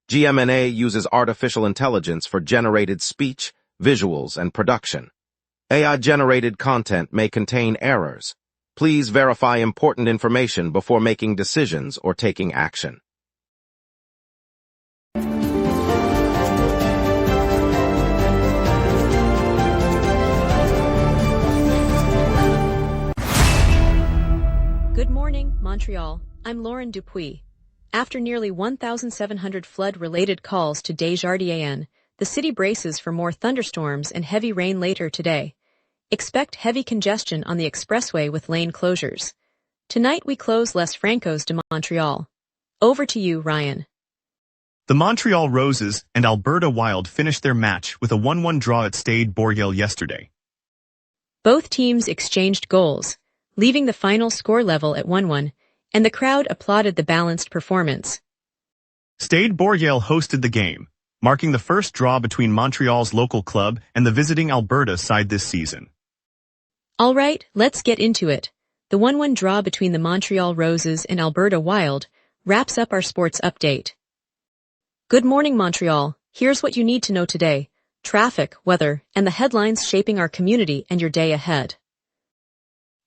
GMNA uses artificial intelligence for generated speech, visuals, and production. AI-generated content may contain errors. Please verify important information before making decisions or taking action. Good morning, Montreal. I'm Lauren Dupuis. After nearly 1,700 flood-related calls to Desjardins, the city braces for more thunderstorms and heavy rain later today. Expect heavy congestion on the expressway with lane closures. Tonight we close Les Francos de Montreal. Over to you, Ryan. The Montreal Roses and Alberta Wild finished their match with a 1-1 draw at Stade Boreal yesterday. Both teams exchanged goals, leaving the final score level at 1-1, and the crowd applauded the balanced performance. Stade Boreal hosted the game, marking the first draw between Montreal's local club and the visiting Alberta side this season. All right, let's get into it. The 1-1 draw between the Montreal Roses and Alberta Wild wraps up our sports update. Good morning, Montreal. Here's what you need to know today: traffic, weather, and the headlines shaping our community and your day ahead.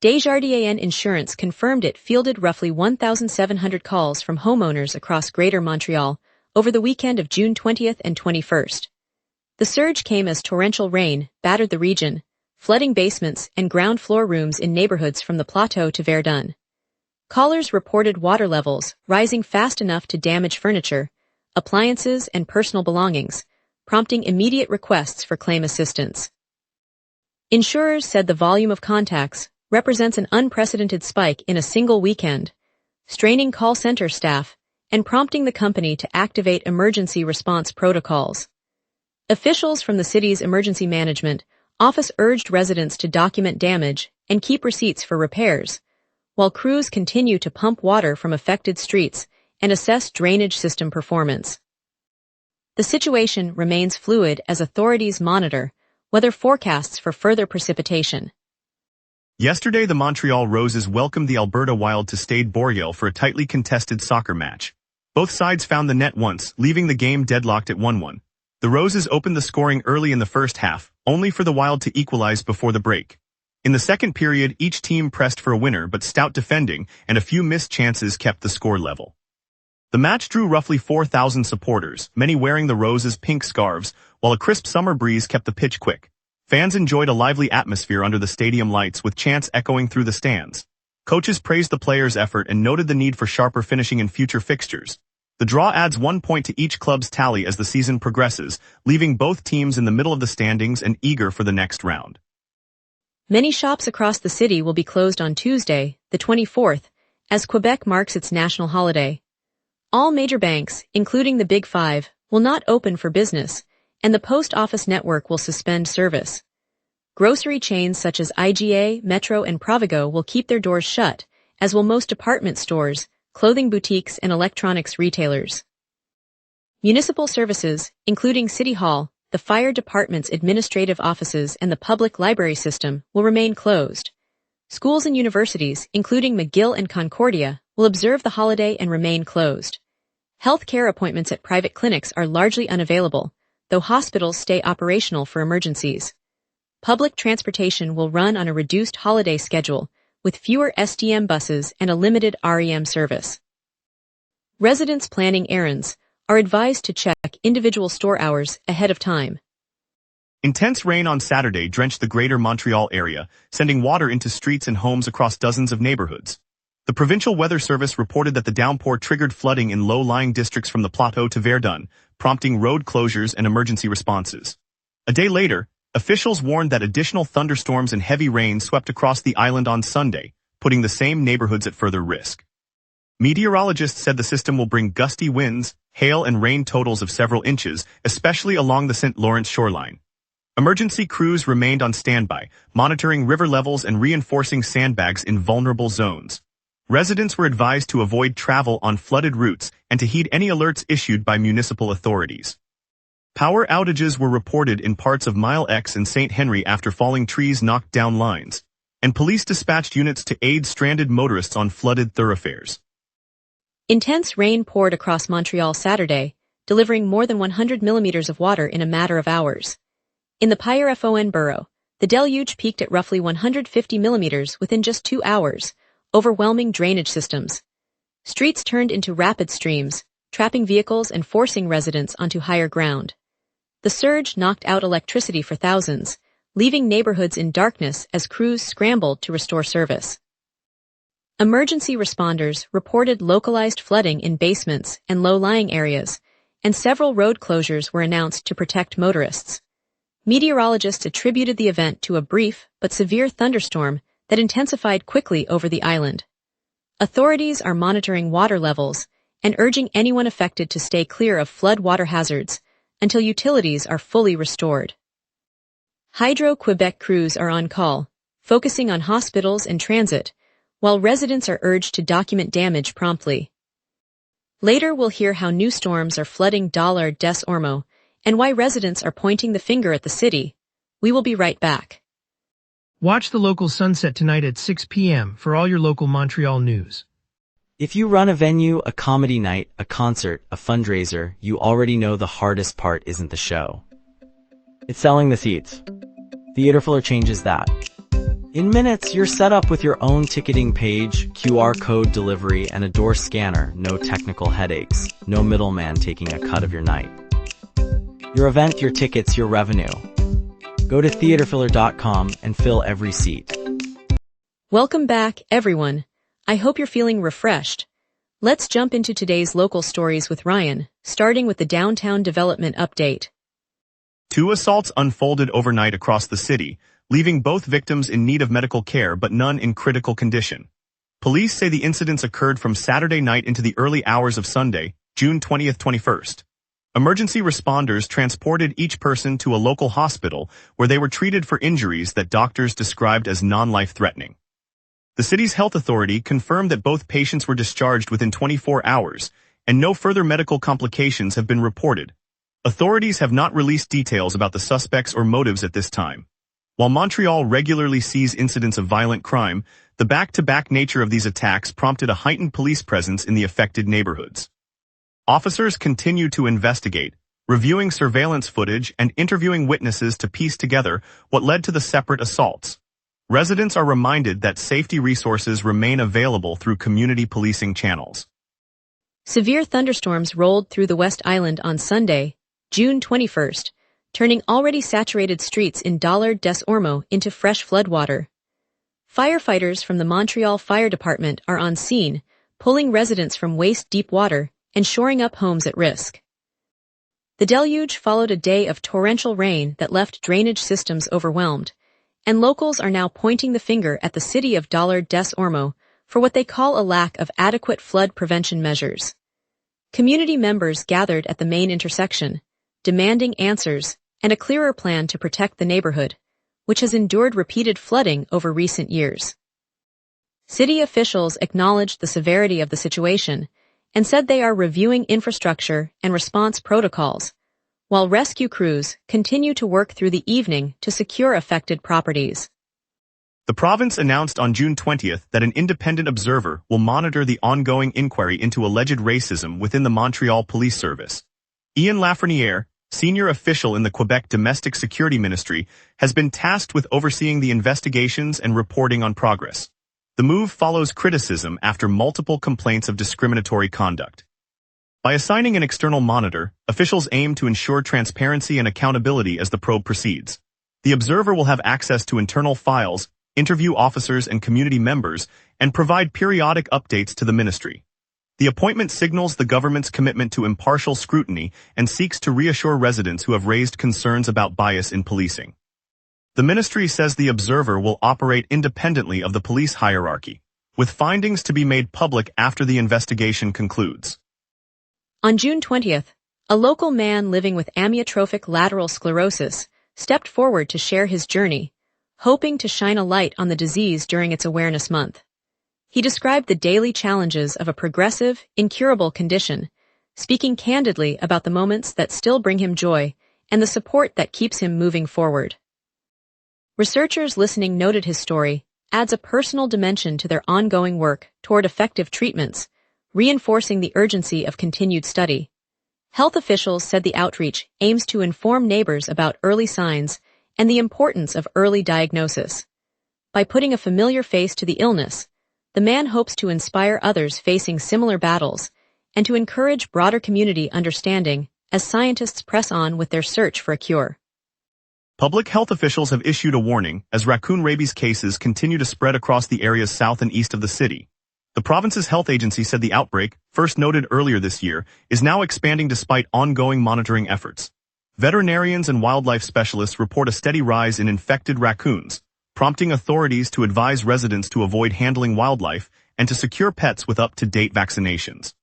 Desjardins Insurance confirmed it fielded roughly 1,700 calls from homeowners across Greater Montreal over the weekend of June 20th and 21st. The surge came as torrential rain battered the region, flooding basements and ground floor rooms in neighborhoods from the Plateau to Verdun. Callers reported water levels rising fast enough to damage furniture, appliances, and personal belongings, prompting immediate requests for claim assistance. Insurers said the volume of contacts represents an unprecedented spike in a single weekend, straining call center staff and prompting the company to activate emergency response protocols. Officials from the city's emergency management office urged residents to document damage and keep receipts for repairs, while crews continue to pump water from affected streets and assess drainage system performance. The situation remains fluid as authorities monitor weather forecasts for further precipitation. Yesterday, the Montreal Roses welcomed the Alberta Wild to Stade Boreal for a tightly contested soccer match. Both sides found the net once, leaving the game deadlocked at 1-1. The Roses opened the scoring early in the first half, only for the Wild to equalize before the break. In the second period, each team pressed for a winner, but stout defending and a few missed chances kept the score level. The match drew roughly 4,000 supporters, many wearing the Roses' pink scarves, while a crisp summer breeze kept the pitch quick. Fans enjoyed a lively atmosphere under the stadium lights with chants echoing through the stands. Coaches praised the players' effort and noted the need for sharper finishing in future fixtures. The draw adds 1 point to each club's tally as the season progresses, leaving both teams in the middle of the standings and eager for the next round. Many shops across the city will be closed on Tuesday, the 24th, as Quebec marks its national holiday. All major banks, including the Big Five, will not open for business, and the post office network will suspend service. Grocery chains such as IGA, Metro, and Provigo will keep their doors shut, as will most department stores, clothing boutiques, and electronics retailers. Municipal services, including City Hall, the fire department's administrative offices, and the public library system, will remain closed. Schools and universities, including McGill and Concordia, will observe the holiday and remain closed. Health care appointments at private clinics are largely unavailable, though hospitals stay operational for emergencies. Public transportation will run on a reduced holiday schedule, with fewer SDM buses and a limited REM service. Residents planning errands are advised to check individual store hours ahead of time. Intense rain on Saturday drenched the Greater Montreal area, sending water into streets and homes across dozens of neighborhoods. The Provincial Weather Service reported that the downpour triggered flooding in low-lying districts from the Plateau to Verdun, prompting road closures and emergency responses. A day later, officials warned that additional thunderstorms and heavy rain swept across the island on Sunday, putting the same neighborhoods at further risk. Meteorologists said the system will bring gusty winds, hail, and rain totals of several inches, especially along the St. Lawrence shoreline. Emergency crews remained on standby, monitoring river levels and reinforcing sandbags in vulnerable zones. Residents were advised to avoid travel on flooded routes and to heed any alerts issued by municipal authorities. Power outages were reported in parts of Mile X and St. Henry after falling trees knocked down lines, and police dispatched units to aid stranded motorists on flooded thoroughfares. Intense rain poured across Montreal Saturday, delivering more than 100 millimeters of water in a matter of hours. In the Pyre-Fon borough, the deluge peaked at roughly 150 millimeters within just 2 hours, overwhelming drainage systems. Streets turned into rapid streams, trapping vehicles and forcing residents onto higher ground. The surge knocked out electricity for thousands, leaving neighborhoods in darkness as crews scrambled to restore service. Emergency responders reported localized flooding in basements and low-lying areas, and several road closures were announced to protect motorists. Meteorologists attributed the event to a brief but severe thunderstorm that intensified quickly over the island. Authorities are monitoring water levels and urging anyone affected to stay clear of flood water hazards until utilities are fully restored. Hydro-Quebec crews are on call, focusing on hospitals and transit, while residents are urged to document damage promptly. Later we'll hear how new storms are flooding Dollar des Ormeaux and why residents are pointing the finger at the city. We will be right back. Watch the local sunset tonight at 6 p.m. for all your local Montreal news. If you run a venue, a comedy night, a concert, a fundraiser, you already know the hardest part isn't the show. It's selling the seats. Theaterfiller changes that. In minutes, you're set up with your own ticketing page, QR code delivery, and a door scanner. No technical headaches. No middleman taking a cut of your night. Your event, your tickets, your revenue. Go to theaterfiller.com and fill every seat. Welcome back, everyone. I hope you're feeling refreshed. Let's jump into today's local stories with Ryan, starting with the downtown development update. 2 assaults unfolded overnight across the city, leaving both victims in need of medical care but none in critical condition. Police say the incidents occurred from Saturday night into the early hours of Sunday, June 20th, 21st. Emergency responders transported each person to a local hospital where they were treated for injuries that doctors described as non-life-threatening. The city's health authority confirmed that both patients were discharged within 24 hours, and no further medical complications have been reported. Authorities have not released details about the suspects or motives at this time. While Montreal regularly sees incidents of violent crime, the back-to-back nature of these attacks prompted a heightened police presence in the affected neighborhoods. Officers continue to investigate, reviewing surveillance footage and interviewing witnesses to piece together what led to the separate assaults. Residents are reminded that safety resources remain available through community policing channels. Severe thunderstorms rolled through the West Island on Sunday, June 21st, turning already saturated streets in Dollar des Ormeaux into fresh floodwater. Firefighters from the Montreal Fire Department are on scene, pulling residents from waist-deep water and shoring up homes at risk. The deluge followed a day of torrential rain that left drainage systems overwhelmed, and locals are now pointing the finger at the city of Dollar des Ormeaux for what they call a lack of adequate flood prevention measures. Community members gathered at the main intersection, demanding answers and a clearer plan to protect the neighborhood, which has endured repeated flooding over recent years. City officials acknowledged the severity of the situation and said they are reviewing infrastructure and response protocols, while rescue crews continue to work through the evening to secure affected properties. The province announced on June 20th that an independent observer will monitor the ongoing inquiry into alleged racism within the Montreal Police Service. Ian Lafreniere, senior official in the Quebec Domestic Security Ministry, has been tasked with overseeing the investigations and reporting on progress. The move follows criticism after multiple complaints of discriminatory conduct. By assigning an external monitor, officials aim to ensure transparency and accountability as the probe proceeds. The observer will have access to internal files, interview officers and community members, and provide periodic updates to the ministry. The appointment signals the government's commitment to impartial scrutiny and seeks to reassure residents who have raised concerns about bias in policing. The ministry says the observer will operate independently of the police hierarchy, with findings to be made public after the investigation concludes. On June 20th, a local man living with amyotrophic lateral sclerosis stepped forward to share his journey, hoping to shine a light on the disease during its Awareness Month. He described the daily challenges of a progressive, incurable condition, speaking candidly about the moments that still bring him joy and the support that keeps him moving forward. Researchers listening noted his story adds a personal dimension to their ongoing work toward effective treatments, reinforcing the urgency of continued study. Health officials said the outreach aims to inform neighbors about early signs and the importance of early diagnosis. By putting a familiar face to the illness, the man hopes to inspire others facing similar battles and to encourage broader community understanding as scientists press on with their search for a cure. Public health officials have issued a warning as raccoon rabies cases continue to spread across the areas south and east of the city. The province's health agency said the outbreak, first noted earlier this year, is now expanding despite ongoing monitoring efforts. Veterinarians and wildlife specialists report a steady rise in infected raccoons, prompting authorities to advise residents to avoid handling wildlife and to secure pets with up-to-date vaccinations.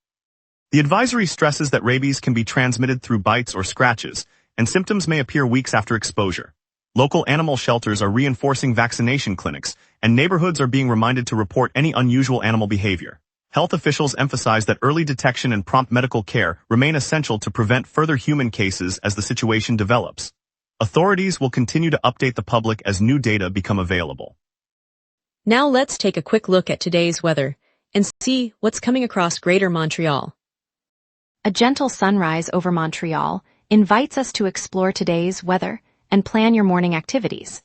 The advisory stresses that rabies can be transmitted through bites or scratches, and symptoms may appear weeks after exposure. Local animal shelters are reinforcing vaccination clinics, and neighborhoods are being reminded to report any unusual animal behavior. Health officials emphasize that early detection and prompt medical care remain essential to prevent further human cases as the situation develops. Authorities will continue to update the public as new data become available. Now let's take a quick look at today's weather and see what's coming across Greater Montreal. A gentle sunrise over Montreal invites us to explore today's weather and plan your morning activities.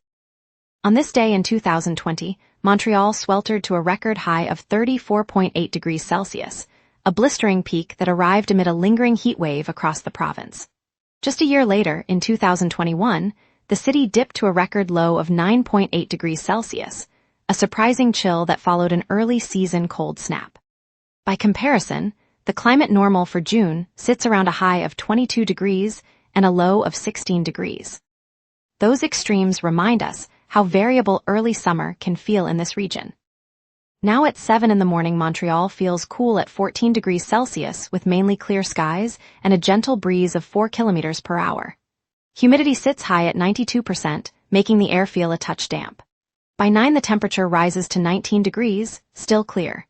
On this day in 2020, Montreal sweltered to a record high of 34.8 degrees Celsius, a blistering peak that arrived amid a lingering heat wave across the province. Just a year later, in 2021, the city dipped to a record low of 9.8 degrees Celsius, a surprising chill that followed an early season cold snap. By comparison, the climate normal for June sits around a high of 22 degrees and a low of 16 degrees. Those extremes remind us how variable early summer can feel in this region. Now at 7 in the morning, Montreal feels cool at 14 degrees Celsius with mainly clear skies and a gentle breeze of 4 kilometers per hour. Humidity sits high at 92%, making the air feel a touch damp. By 9 the temperature rises to 19 degrees, still clear.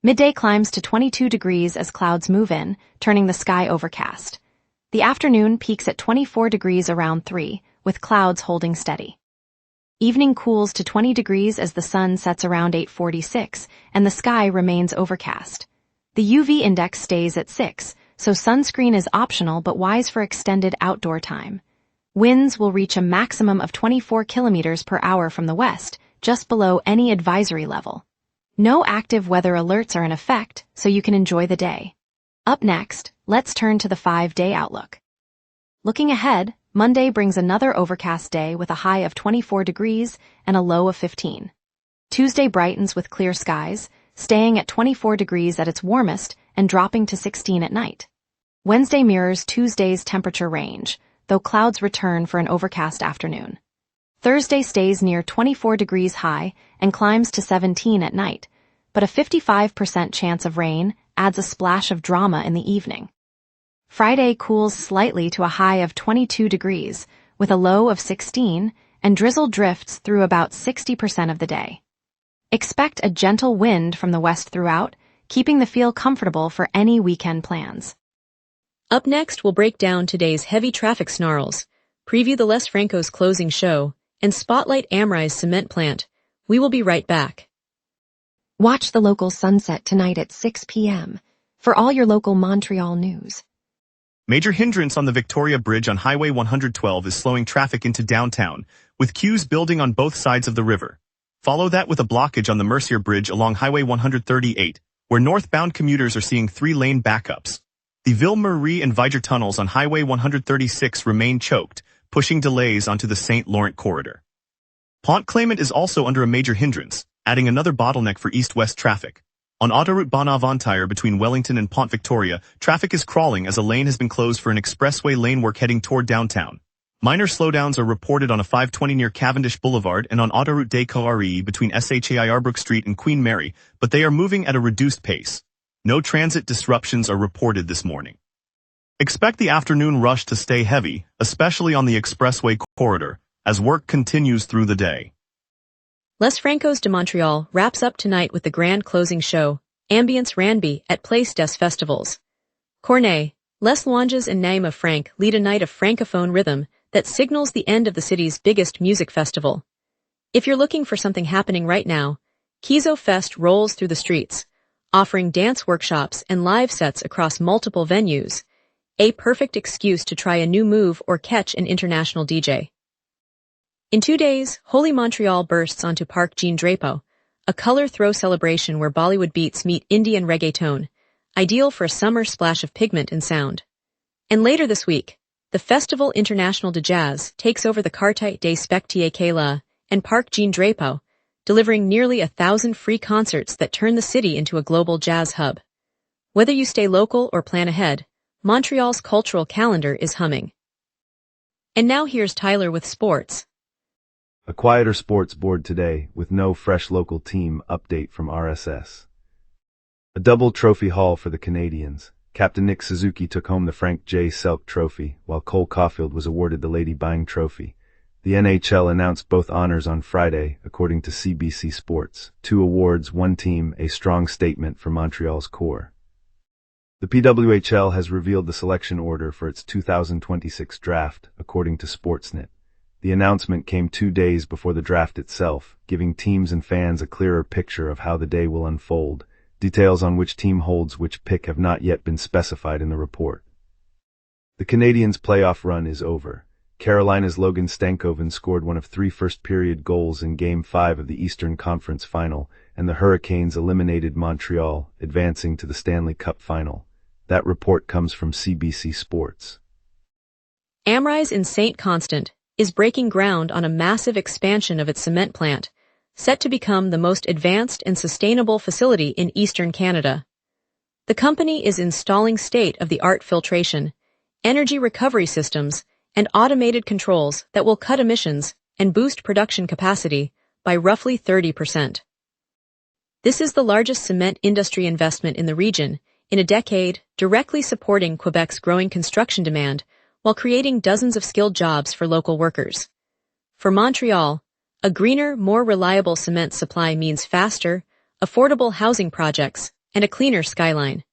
Midday climbs to 22 degrees as clouds move in, turning the sky overcast. The afternoon peaks at 24 degrees around 3, with clouds holding steady. Evening cools to 20 degrees as the sun sets around 8:46 and the sky remains overcast. The UV index stays at 6, so sunscreen is optional but wise for extended outdoor time. Winds will reach a maximum of 24 kilometers per hour from the west, just below any advisory level. No active weather alerts are in effect, so you can enjoy the day. Up next, let's turn to the 5-day outlook. Looking ahead, Monday brings another overcast day with a high of 24 degrees and a low of 15. Tuesday brightens with clear skies, staying at 24 degrees at its warmest and dropping to 16 at night. Wednesday mirrors Tuesday's temperature range, though clouds return for an overcast afternoon. Thursday stays near 24 degrees high and climbs to 17 at night, but a 55% chance of rain adds a splash of drama in the evening. Friday cools slightly to a high of 22 degrees, with a low of 16, and drizzle drifts through about 60% of the day. Expect a gentle wind from the west throughout, keeping the feel comfortable for any weekend plans. Up next, we'll break down today's heavy traffic snarls, preview the Les Franco's closing show, and spotlight Amri's cement plant. We will be right back. Watch the local sunset tonight at 6 p.m. for all your local Montreal news. Major hindrance on the Victoria Bridge on Highway 112 is slowing traffic into downtown, with queues building on both sides of the river. Follow that with a blockage on the Mercier Bridge along Highway 138, where northbound commuters are seeing 3-lane backups. The Ville-Marie and Viger tunnels on Highway 136 remain choked, pushing delays onto the St. Laurent corridor. Pont Clement is also under a major hindrance, adding another bottleneck for east-west traffic. On Autoroute Bonaventure between Wellington and Pont Victoria, traffic is crawling as a lane has been closed for an expressway lane work heading toward downtown. Minor slowdowns are reported on a 520 near Cavendish Boulevard and on Autoroute des Coaries between SHAI Arbrook Street and Queen Mary, but they are moving at a reduced pace. No transit disruptions are reported this morning. Expect the afternoon rush to stay heavy, especially on the expressway corridor, as work continues through the day. Les Franco's de Montreal wraps up tonight with the grand closing show, Ambiance Ranby at Place des Festivals. Cornet, Les Louanges and Naïma Frank lead a night of francophone rhythm that signals the end of the city's biggest music festival. If you're looking for something happening right now, Kizo Fest rolls through the streets, offering dance workshops and live sets across multiple venues. a perfect excuse to try a new move or catch an international DJ. In 2 days, Holy Montreal bursts onto Parc Jean-Drapeau, a color throw celebration where Bollywood beats meet indie and reggaeton, ideal for a summer splash of pigment and sound. And later this week, the Festival International de Jazz takes over the Quartier des Spectacles and Parc Jean-Drapeau, delivering nearly 1,000 free concerts that turn the city into a global jazz hub. Whether you stay local or plan ahead, Montreal's cultural calendar is humming. And now here's Tyler with sports. A quieter sports board today, with no fresh local team update from RSS. A double trophy haul for the Canadians. Captain Nick Suzuki took home the Frank J. Selk Trophy, while Cole Caulfield was awarded the Lady Byng Trophy. The NHL announced both honors on Friday, according to CBC Sports. 2 awards, 1 team, a strong statement for Montreal's core. The PWHL has revealed the selection order for its 2026 draft, according to Sportsnet. The announcement came 2 days before the draft itself, giving teams and fans a clearer picture of how the day will unfold. Details on which team holds which pick have not yet been specified in the report. The Canadiens' playoff run is over. Carolina's Logan Stankoven scored one of 3 first-period goals in Game 5 of the Eastern Conference Final, and the Hurricanes eliminated Montreal, advancing to the Stanley Cup Final. That report comes from CBC Sports. Amrise in St. Constant is breaking ground on a massive expansion of its cement plant, set to become the most advanced and sustainable facility in eastern Canada. The company is installing state-of-the-art filtration, energy recovery systems, and automated controls that will cut emissions and boost production capacity by roughly 30%. This is the largest cement industry investment in the region in a decade, directly supporting Quebec's growing construction demand while creating dozens of skilled jobs for local workers. For Montreal, a greener, more reliable cement supply means faster, affordable housing projects and a cleaner skyline.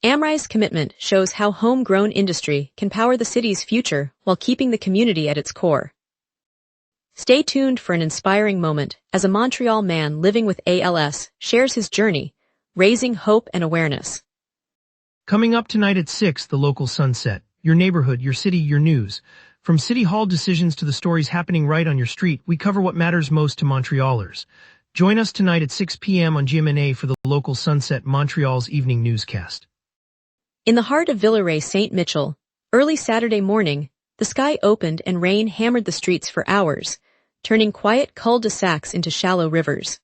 Amri's commitment shows how homegrown industry can power the city's future while keeping the community at its core. Stay tuned for an inspiring moment as a Montreal man living with ALS shares his journey, raising hope and awareness. Coming up tonight at 6, the local sunset. Your neighborhood, your city, your news. From City Hall decisions to the stories happening right on your street, we cover what matters most to Montrealers. Join us tonight at 6 p.m. on GMna for the local sunset, Montreal's evening newscast. In the heart of Villeray-Saint-Michel, early Saturday morning, the sky opened and rain hammered the streets for hours, turning quiet cul-de-sacs into shallow rivers.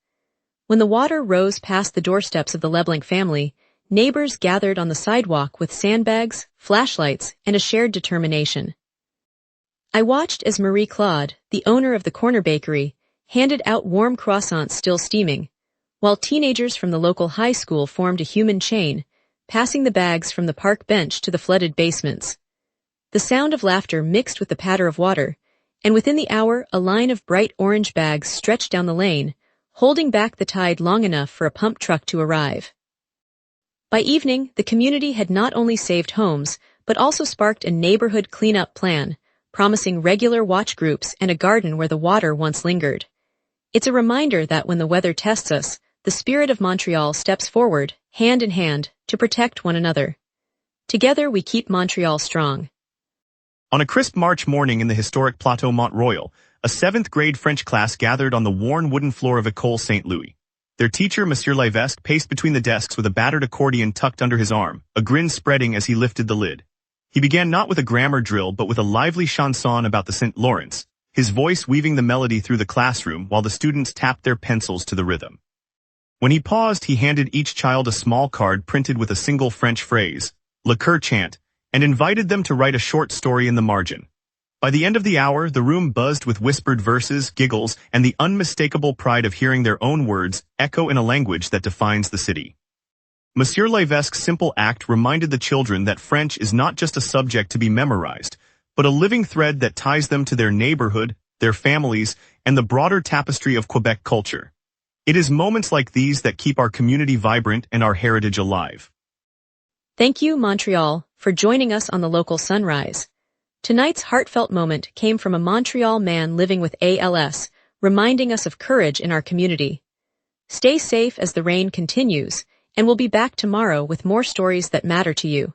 When the water rose past the doorsteps of the Leblanc family, neighbors gathered on the sidewalk with sandbags, flashlights, and a shared determination. I watched as Marie-Claude, the owner of the corner bakery, handed out warm croissants still steaming, while teenagers from the local high school formed a human chain, passing the bags from the park bench to the flooded basements. The sound of laughter mixed with the patter of water, and within the hour a line of bright orange bags stretched down the lane, holding back the tide long enough for a pump truck to arrive. By evening, the community had not only saved homes, but also sparked a neighborhood cleanup plan, promising regular watch groups and a garden where the water once lingered. It's a reminder that when the weather tests us, the spirit of Montreal steps forward, hand in hand, to protect one another. Together we keep Montreal strong. On a crisp March morning in the historic Plateau Mont-Royal, a 7th grade French class gathered on the worn wooden floor of École St. Louis. Their teacher, Monsieur Levesque, paced between the desks with a battered accordion tucked under his arm, a grin spreading as he lifted the lid. He began not with a grammar drill but with a lively chanson about the St. Lawrence, his voice weaving the melody through the classroom while the students tapped their pencils to the rhythm. When he paused, he handed each child a small card printed with a single French phrase, Le Coeur Chant, and invited them to write a short story in the margin. By the end of the hour, the room buzzed with whispered verses, giggles, and the unmistakable pride of hearing their own words echo in a language that defines the city. Monsieur Levesque's simple act reminded the children that French is not just a subject to be memorized, but a living thread that ties them to their neighborhood, their families, and the broader tapestry of Quebec culture. It is moments like these that keep our community vibrant and our heritage alive. Thank you, Montreal, for joining us on the local sunrise. Tonight's heartfelt moment came from a Montreal man living with ALS, reminding us of courage in our community. Stay safe as the rain continues, and we'll be back tomorrow with more stories that matter to you.